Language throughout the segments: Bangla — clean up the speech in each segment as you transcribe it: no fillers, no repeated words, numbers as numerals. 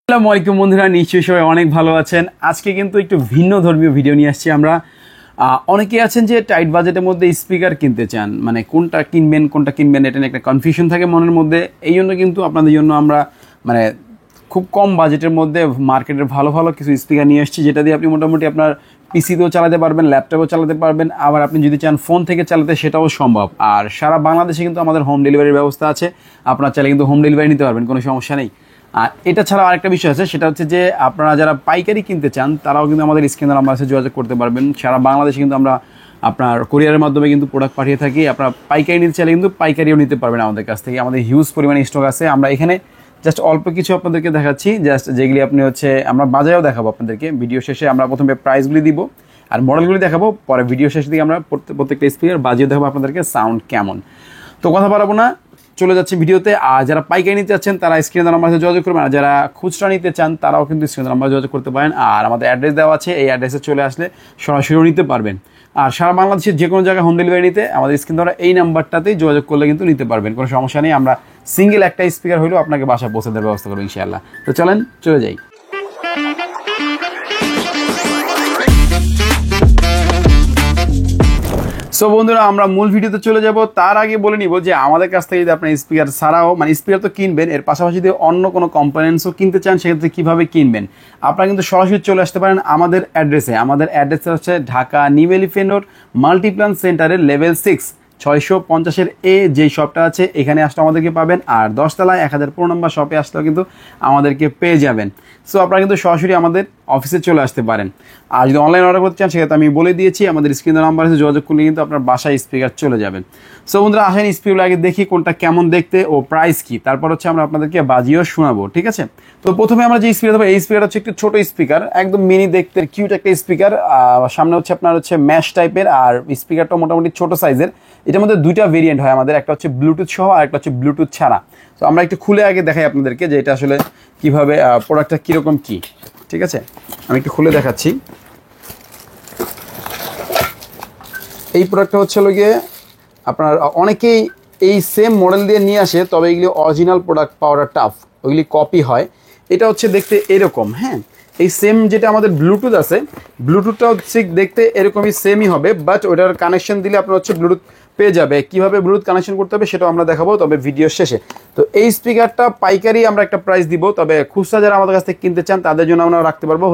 আসসালামু আলাইকুম বন্ধুরা, নিশ্চয়ই সবাই অনেক ভালো আছেন। আজকে কিন্তু একটু ভিন্ন ধর্মীয় ভিডিও নিয়ে আসছি আমরা। অনেকেই আছেন যে টাইট বাজেটের মধ্যে স্পিকার কিনতে চান, মানে কোনটা কিনবেন এটা নিয়ে একটা কনফিউশন থাকে মনের মধ্যে। এই জন্য কিন্তু আপনাদের জন্য আমরা মানে খুব কম বাজেটের মধ্যে মার্কেটের ভালো ভালো কিছু স্পিকার নিয়ে আসছি, যেটা দিয়ে আপনি মোটামুটি আপনার পিসিতেও চালাতে পারবেন, ল্যাপটপেও চালাতে পারবেন, আবার আপনি যদি চান ফোন থেকে চালাতে সেটাও সম্ভব। আর সারা বাংলাদেশে কিন্তু আমাদের হোম ডেলিভারির ব্যবস্থা আছে, আপনারা চাইলে কিন্তু হোম ডেলিভারি নিতে পারবেন, কোনো সমস্যা নেই। আর এটা ছাড়াও আরেকটা বিষয় আছে, সেটা হচ্ছে যে আপনারা যারা পাইকারি কিনতে চান তারাও কিন্তু আমাদের স্ক্রিনে নাম্বার আছে, যোগাযোগ করতে পারবেন। সারা বাংলাদেশে কিন্তু আমরা আপনার কুরিয়ারের মাধ্যমে কিন্তু প্রোডাক্ট পাঠিয়ে থাকি। আপনারা পাইকারি নিতে চাইলে কিন্তু পাইকারিও নিতে পারবেন আমাদের কাছ থেকে। আমাদের হিউজ পরিমাণে স্টক আছে। আমরা এখানে জাস্ট অল্প কিছু আপনাদেরকে দেখাচ্ছি, জাস্ট যেগুলি আপনি আমরা বাজারেও দেখাবো আপনাদেরকে। ভিডিও শেষে আমরা প্রথমে প্রাইসগুলি দিব আর মডেলগুলি দেখাবো, পরে ভিডিও শেষে দিকে আমরা প্রত্যেকটা স্পিকার বাজিয়ে দেখাবো আপনাদেরকে সাউন্ড কেমন। তো কথা বাড়াবো না, চলে যাচ্ছে ভিডিওতে। আর যারা পাইকারি নিতে চাচ্ছেন তারা স্ক্রিনে নাম্বার সাথে যোগাযোগ করবেন, আর যারা খুচরা নিতে চান তারাও কিন্তু স্ক্রিনে নাম্বার যোগাযোগ করতে পারেন। আর আমাদের অ্যাড্রেস দেওয়া আছে, এই অ্যাড্রেসে চলে আসলে সরাসরি নিতে পারবেন। আর সারা বাংলাদেশের যে কোনো জায়গায় হোম ডেলিভারি নিতে আমাদের স্ক্রিন দ্বারা এই নাম্বারটাতেই যোগাযোগ করলে কিন্তু নিতে পারবেন, কোনো সমস্যা নেই। আমরা সিঙ্গেল একটা স্পিকার হলেও আপনাকে বাসা পৌঁছে দেওয়ার ব্যবস্থা করবো ইনশাআল্লাহ। তো চলেন চলে যাই। সো বন্ধুরা, আমরা মূল ভিডিওতে চলে যাব। তার আগে বলে নিব যে আমাদের কাছ থেকে যদি আপনি স্পিকার ছাড়াও মানে স্পিকার তো কিনবেন, এর পাশাপাশি যদি অন্য কোনো কম্পোনেন্টসও কিনতে চান সেক্ষেত্রে কীভাবে কিনবেন আপনারা কিন্তু সরাসরি চলে আসতে পারেন আমাদের অ্যাড্রেসে। আমাদের অ্যাড্রেসটা হচ্ছে Dhaka new elephant road Multiplan সেন্টারের লেভেল 6 650 এ যেই শপটা আছে এখানে আসলে আমাদেরকে পাবেন। আর 10 তলায় 1015 নম্বর শপে আসলেও কিন্তু আমাদেরকে পেয়ে যাবেন। সো আপনারা কিন্তু সরাসরি আমাদের অফিসে চলে আসতে পারেন। আর যদি অনলাইন অর্ডার করতে চান সেক্ষেত্রে আমি বলে দিয়েছি, আমাদের স্ক্রিনে নাম্বার আছে, যোগাযোগ করলে কিন্তু আপনার বাসায় স্পিকার চলে যাবেন। সো বন্ধুরা আসেন স্পিকারগুলো আগে দেখি কোনটা কেমন দেখতে ও প্রাইস কি, তারপর আমরা আপনাদেরকে বাজিয়েও শোনাবো, ঠিক আছে? তো প্রথমে আমরা যে স্পিকার দেবো, এই স্পিকার হচ্ছে একটু ছোট স্পিকার, একদম মিনি দেখতে কিউট একটা স্পিকার। সামনে আপনার ম্যাশ টাইপের, আর স্পিকারটা মোটামুটি ছোট সাইজের। এটার মধ্যে দুইটা ভেরিয়েন্ট হয় আমাদের, একটা হচ্ছে ব্লুটুথ সহ আর একটা হচ্ছে ব্লুটুথ ছাড়া। তো আমরা একটু খুলে আগে দেখাই আপনাদেরকে যে এটা আসলে কিভাবে প্রোডাক্টটা কীরকম কি, ঠিক আছে? আমি একটু খুলে দেখাচ্ছি। এই প্রোডাক্টটা গিয়ে আপনার অনেকেই এই সেম মডেল দিয়ে নিয়ে আসে, তবে এগুলি অরিজিনাল প্রোডাক্ট পাওয়াটা টাফ, ওইগুলি কপি হয়। এটা দেখতে এরকম, হ্যাঁ। এই সেম যেটা আমাদের ব্লুটুথ আছে, ব্লুটুথটাও ঠিক দেখতে এরকমই সেমই হবে, বাট ওটার কানেকশন দিলে আপনার ব্লুটুথ পেয়ে যাবে। কিভাবে ব্লুটুথ কানেকশন করতে হবে সেটাও আমরা দেখাবো, তবে ভিডিও শেষে। তো এই স্পিকারটা পাইকারি আমরা একটা প্রাইস দিব, তবে খুচরা যারা আমাদের কাছ থেকে কিনতে চান তাদের জন্য আমরা রাখতে পারবো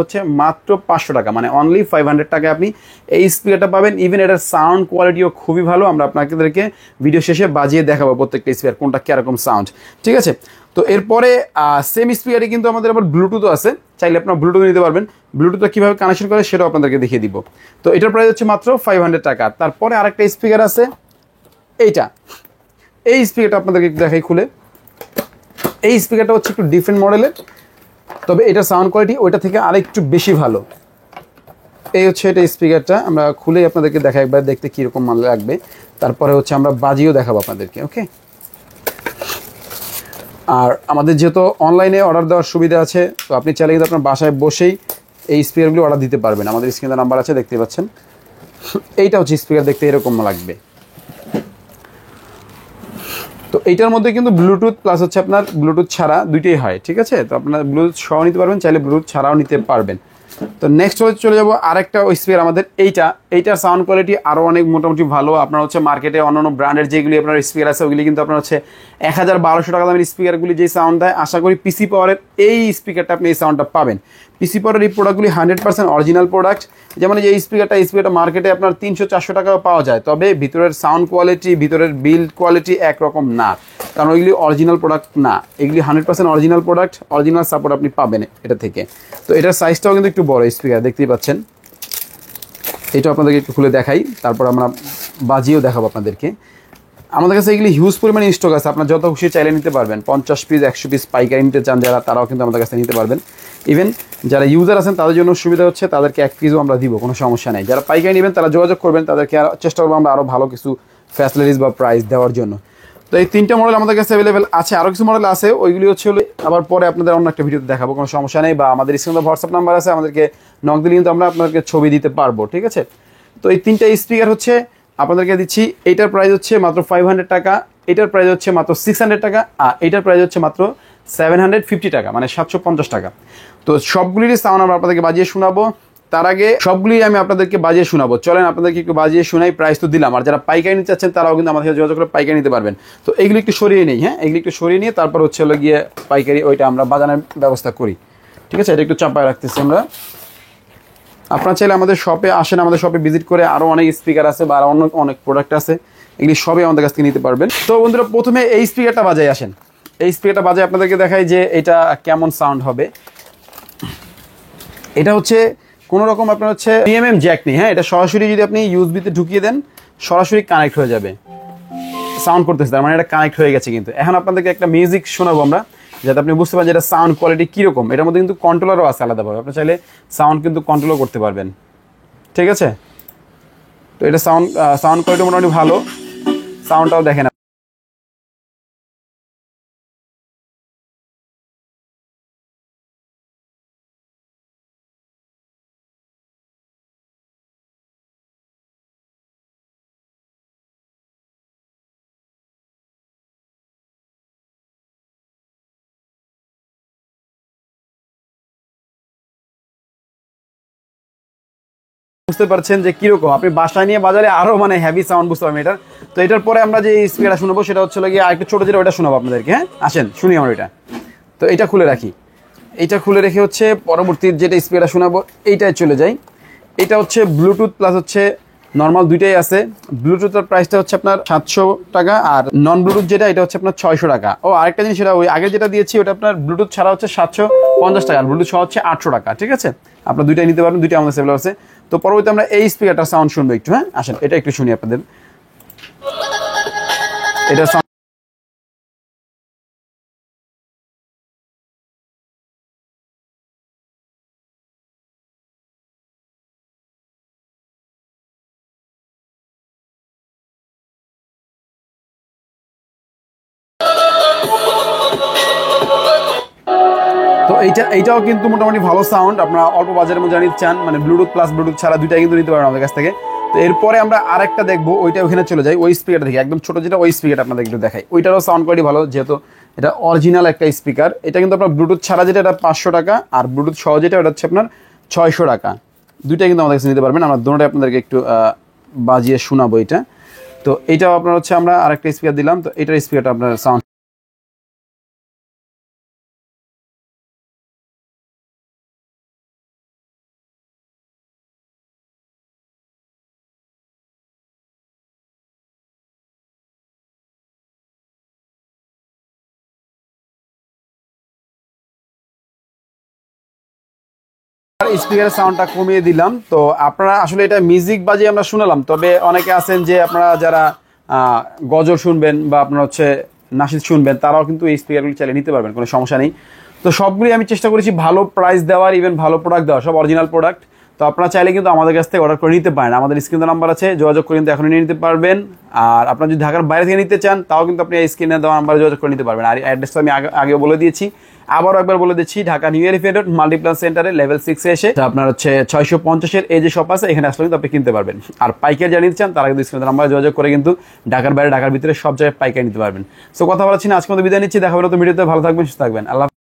মাত্র 500 টাকা, মানে অনলি 500 টাকায় আপনি এই স্পিকারটা পাবেন। ইভেন এটার সাউন্ড কোয়ালিটিও খুবই ভালো। আমরা আপনাদেরকে ভিডিও শেষে বাজিয়ে দেখাবো প্রত্যেকটা স্পিকার কোনটা কীরকম সাউন্ড, ঠিক আছে? তো এরপরে সেম স্পিকারে কিন্তু আমাদের আবার ব্লুটুথও আছে, চাইলে আপনারা ব্লুটুথ নিতে পারবেন। ব্লুটুথটা কীভাবে কানেকশন করে সেটাও আপনাদেরকে দেখিয়ে দিব। তো এটার প্রাইস মাত্র 500 টাকা। তারপরে আরেকটা স্পিকার আছে, এই স্পিকারটা আপনাদেরকে দেখাই খুলে। এই স্পিকারটা একটু ডিফারেন্ট মডেলের, তবে এটা সাউন্ড কোয়ালিটি ওইটা থেকে আরেকটু বেশি ভালো। এই এটা স্পিকারটা আমরা খুলে আপনাদেরকে দেখাই একবার, দেখতে কীরকম মাল লাগবে। তারপরে আমরা বাজিয়েও দেখাবো আপনাদেরকে, ওকে? আর আমাদের যেহেতু অনলাইনে অর্ডার দেওয়ার সুবিধা আছে, তো আপনি চাইলে কিন্তু আপনার বাসায় বসেই এই স্পিকারগুলো অর্ডার দিতে পারবেন। আমাদের স্ক্রিনে নাম্বার আছে, দেখতে পাচ্ছেন। এইটা স্পিকার দেখতে এরকম লাগবে। তো এইটার মধ্যে কিন্তু ব্লুটুথ প্লাস আপনার ব্লুটুথ ছাড়া দুইটাই হয়, ঠিক আছে? তো আপনার ব্লুটুথ সহ নিতে পারবেন, চাইলে ব্লুটুথ ছাড়াও নিতে পারবেন। তো নেক্সট চলে যাবো আরেকটা স্পিকার আমাদের, এইটার সাউন্ড কোয়ালিটি আরও অনেক মোটামুটি ভালো। আপনার মার্কেটে অন্যান্য ব্র্যান্ডের যেগুলি আপনার স্পিকার আছে ওগুলি কিন্তু আপনার 1200 টাকা দামের স্পিকারগুলি যে সাউন্ড দেয়, আশা করি পিসি পাওয়ারের এই স্পিকারটা আপনি এই সাউন্ডটা পাবেন। পিসি পাওয়ারের এই প্রোডাক্টগুলি 100% অরিজিনাল প্রোডাক্ট। যেমন এই স্পিকারটা মার্কেটে আপনার 300-400 টাকাও পাওয়া যায়, তবে ভিতরের সাউন্ড কোয়ালিটি, ভিতরের বিল্ড কোয়ালিটি একরকম না, কারণ ওইগুলি অরিজিনাল প্রোডাক্ট না। এগুলি 100% অরিজিনাল প্রোডাক্ট, অরিজিনাল সাপোর্ট আপনি পাবেন এটা থেকে। তো এটার সাইজটাও কিন্তু একটু বড় স্পিকার, দেখতেই পাচ্ছেন। এটা আপনাদেরকে একটু খুলে দেখাই, তারপর আমরা বাজিয়েও দেখাবো আপনাদেরকে। আমাদের কাছে এগুলি হিউজ পরিমাণে স্টক আছে, আপনার যত খুশি চাইলে নিতে পারবেন। 50 পিস 100 পিস পাইকারি নিতে চান যারা, তারাও কিন্তু আমাদের কাছে নিতে পারবেন। ইভেন যারা ইউজার আছেন তাদের জন্য সুবিধা তাদেরকে 1 পিসও আমরা দিব, কোনো সমস্যা নেই। যারা পাইকারি নেবেন তারা যোগাযোগ করবেন, তাদেরকে চেষ্টা করবো আমরা আরও ভালো কিছু ফ্যাসিলিটিস বা প্রাইস দেওয়ার জন্য। তো এই 3টা মডেল আমাদের কাছে অ্যাভেলেবেল আছে, আরও কিছু মডেল আছে, ওইগুলি আবার পরে আপনাদের অন্য একটা ভিডিওতে দেখাবো, কোনো সমস্যা নেই। বা আমাদের স্ক্রিনে হোয়াটসঅ্যাপ নাম্বার আছে, আমাদেরকে নক দিলে কিন্তু আমরা আপনাদেরকে ছবি দিতে পারবো, ঠিক আছে? তো এই 3টা স্পিকার আপনাদেরকে দিচ্ছি। এইটার প্রাইস মাত্র 500 টাকা, এটার প্রাইস মাত্র 600 টাকা, আর এটার প্রাইস মাত্র 750 টাকা, মানে 750 টাকা। তো সবগুলিরই সাউন্ড আমরা আপনাদেরকে বাজিয়ে শোনাবো। তার আগে সবগুলি আমি আপনাদেরকে বাজিয়ে শোনাবো, চলেন আপনাদেরকে একটু বাজিয়ে শোনাই। প্রাইস তো দিলাম, আর যারা পাইকারি নিতে চাচ্ছেন তারাও কিন্তু আমাদের সাথে যোগাযোগ করে পাইকারি নিতে পারবেন। তো এগুলো একটু সরিয়ে নেই, হ্যাঁ, এগুলো একটু সরিয়ে নিয়ে তারপর হচ্ছে হলো গিয়ে পাইকারি ওইটা আমরা বাজানোর ব্যবস্থা করি, ঠিক আছে? এটা একটু চাপায় রাখতেছি আমরা। আপনারা চাইলে আমাদের শপে আসেন, আমাদের শপে ভিজিট করে আরও অনেক স্পিকার আছে বা অন্য অনেক প্রোডাক্ট আছে, এগুলি সবই আমাদের কাছ থেকে নিতে পারবেন। তো বন্ধুরা, প্রথমে এই স্পিকারটা বাজাই আসেন। এই স্পিকারটা বাজায় আপনাদেরকে দেখাই যে এটা কেমন সাউন্ড হবে। এটা হচ্ছে কোনো রকম আপনার হচ্ছে পিএমএম জ্যাক নেই, হ্যাঁ, এটা সরাসরি যদি আপনি ইউএসবিতে ঢুকিয়ে দেন সরাসরি কানেক্ট হয়ে যাবে, সাউন্ড করতেছে, তার মানে এটা কানেক্ট হয়ে গেছে। কিন্তু এখন আপনাদেরকে একটা মিউজিক শোনাবো আমরা, যাতে আপনি বুঝতে পারেন যে এটা সাউন্ড কোয়ালিটি কীরকম। এটার মধ্যে কিন্তু কন্ট্রোলারও আছে আলাদাভাবে, আপনি চাইলে সাউন্ড কিন্তু কন্ট্রোলও করতে পারবেন, ঠিক আছে? তো এটা সাউন্ড কোয়ালিটি মোটামুটি ভালো, সাউন্ডটাও দেখেন। বুঝতে পারছেন যে কিরকম, আপনি বাসায় নিয়ে বাজারে আরো মানে হেভি সাউন্ড বুঝতে পারবেন এটা। তো এটার পরে আমরা যে স্পিকারটা শুনবো সেটা হচ্ছে গিয়ে আরেকটু ছোট যেটা, ওটা শোনাবো আপনাদেরকে, হ্যাঁ, আসেন শুনি আমরা এটা। তো এটা খুলে রাখি, এইটা খুলে রেখে হচ্ছে পরবর্তী যেটা স্পিকারটা শোনাবো এইটাই চলে যাই। এটা হচ্ছে ব্লুটুথ প্লাস হচ্ছে নর্মাল দুইটাই আছে। ব্লুটুথের প্রাইসটা হচ্ছে আপনার 700 টাকা, আর নন ব্লুটুথ যেটা এটা হচ্ছে আপনার 600 টাকা। ও আরেকটা জিনিস, সেটা ওই আগে যেটা দিয়েছি ওটা আপনার ব্লুটুথ ছাড়া হচ্ছে 750 টাকা, আর ব্লুটুথ সহ হচ্ছে 800 টাকা, ঠিক আছে? আপনার দুইটাই নিতে পারবেন, দুইটাই আমাদের সেভেল আছে। তো পরবর্তী আমরা এই স্পিকারটার সাউন্ড শুনবো একটু, হ্যাঁ, আসেন এটা একটু শুনি আপনাদের। এটা তো এইটাও কিন্তু মোটামুটি ভালো সাউন্ড। আপনারা অল্প বাজারের মধ্যে নিতে চান, মানে ব্লুটুথ প্লাস ব্লুটুথ ছাড়া দুইটাই কিন্তু নিতে পারেন আমাদের কাছ থেকে। তো এরপরে আমরা আরেকটা দেখবো, ওইটা ওখানে চলে যাই। ওই স্পিকারটা দেখি একদম ছোট যেটা, ওই স্পিকারটা আপনাদের একটু দেখাই। ওইটারও সাউন্ড কোয়ালিটি ভালো, যেহেতু এটা অরিজিনাল একটা স্পিকার। এটা কিন্তু আপনার ব্লুটুথ ছাড়া যেটা এটা 500 টাকা, আর ব্লুটুথ সহ যেটা ওটা হচ্ছে আপনার 600 টাকা। দুইটাই কিন্তু আমাদের কাছে নিতে পারবেন। আমরা দুটোটাই আপনাদেরকে একটু বাজিয়ে শোনাবো এটা। তো এইটাও আপনার হচ্ছে আমরা আরেকটা স্পিকার দিলাম, তো এটার স্পিকারটা আপনার সাউন্ড স্পিকারের সাউন্ডটা কমিয়ে দিলাম। তো আপনারা আসলে এটা মিউজিক বাজিয়ে আমরা শুনালাম, তবে অনেকে আছেন যে আপনারা যারা গজল শুনবেন বা আপনারা হচ্ছে নাশিদ শুনবেন, তারাও কিন্তু এই স্পিকারগুলি চালিয়ে নিতে পারবেন, কোনো সমস্যা নেই। তো সবগুলি আমি চেষ্টা করেছি ভালো প্রাইস দেওয়ার, ইভেন ভালো প্রোডাক্ট দেওয়ার, সব অরিজিনাল প্রোডাক্ট। তো আপনারা চাইলে কিন্তু আমাদের কাছ থেকে অর্ডার করে নিতে পারেন, আমাদের স্ক্রিনে নাম্বার আছে, যোগাযোগ করে কিন্তু এখনই নিয়ে নিতে পারবেন। আর আপনারা যদি ঢাকার বাইরে থেকে নিতে চান তাও কিন্তু আপনি এই স্ক্রিনে দেওয়া নাম্বারে যোগাযোগ করে নিতে পারবেন। আর অ্যাড্রেসটা আমি আগেও বলে দিয়েছি, আবারও একবার বলে দিচ্ছি, Dhaka new elephant road Multiplan সেন্টারে লেভেল 6 এ এসে আপনার হচ্ছে 650-এর এই যে শপ আছে এখানে আসলে কিন্তু আপনি কিনতে পারবেন। আর পাইকারি জানিয়ে চান তারা কিন্তু স্ক্রিনে নাম্বারে যোগাযোগ করে কিন্তু ঢাকার বাইরে ঢাকার ভিতরে সব জায়গায় পাইকারি নিতে পারবেন। সো কথা বলাচ্ছি না, আজকে মতো বিদায় নিচ্ছি, দেখা হলো তো ভিডিওতে। ভালো থাকবেন, সুস্থ থাকবেন, আল্লাহ।